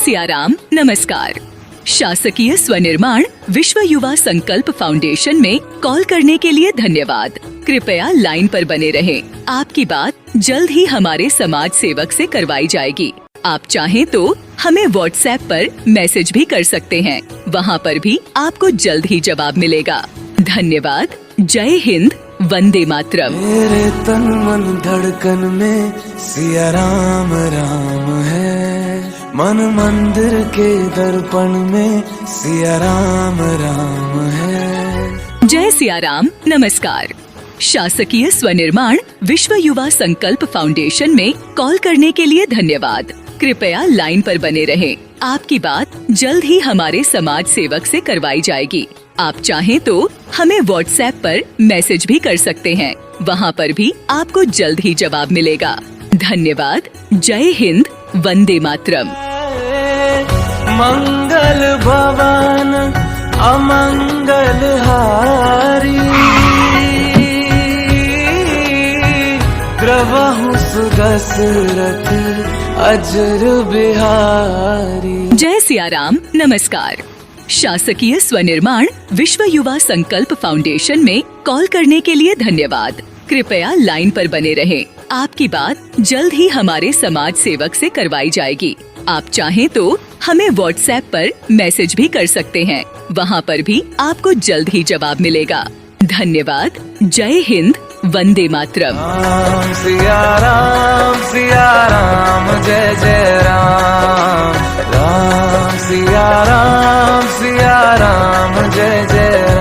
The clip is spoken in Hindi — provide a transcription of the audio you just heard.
सियाराम नमस्कार। शासकीय स्वनिर्माण विश्व युवा संकल्प फाउंडेशन में कॉल करने के लिए धन्यवाद। कृपया लाइन पर बने रहें। आपकी बात जल्द ही हमारे समाज सेवक से करवाई जाएगी। आप चाहें तो हमें व्हाट्सएप पर मैसेज भी कर सकते हैं, वहाँ पर भी आपको जल्द ही जवाब मिलेगा। धन्यवाद। जय हिंद, वंदे मातरम। मेरे तन मन धड़कन में सिया राम राम है, मन मंदिर के दर्पण में सिया राम राम है। जय सियाराम नमस्कार। शासकीय स्वनिर्माण विश्व युवा संकल्प फाउंडेशन में कॉल करने के लिए धन्यवाद। कृपया लाइन पर बने रहें। आपकी बात जल्द ही हमारे समाज सेवक से करवाई जाएगी। आप चाहें तो हमें व्हाट्सएप पर मैसेज भी कर सकते हैं, वहाँ पर भी आपको जल्द ही जवाब मिलेगा। धन्यवाद। जय हिंद, वंदे मातरम। मंगल भवन अमंगल हारी, ग्रवहु सुदशरथ अजर बिहारी। जय सियाराम नमस्कार। शासकीय स्वनिर्माण विश्व युवा संकल्प फाउंडेशन में कॉल करने के लिए धन्यवाद। कृपया लाइन पर बने रहें। आपकी बात जल्द ही हमारे समाज सेवक से करवाई जाएगी। आप चाहें तो हमें व्हाट्सएप पर मैसेज भी कर सकते हैं, वहाँ पर भी आपको जल्द ही जवाब मिलेगा। धन्यवाद। जय हिंद, वंदे मातरम। राम सिया राम जय जय राम, राम सिया राम जय जय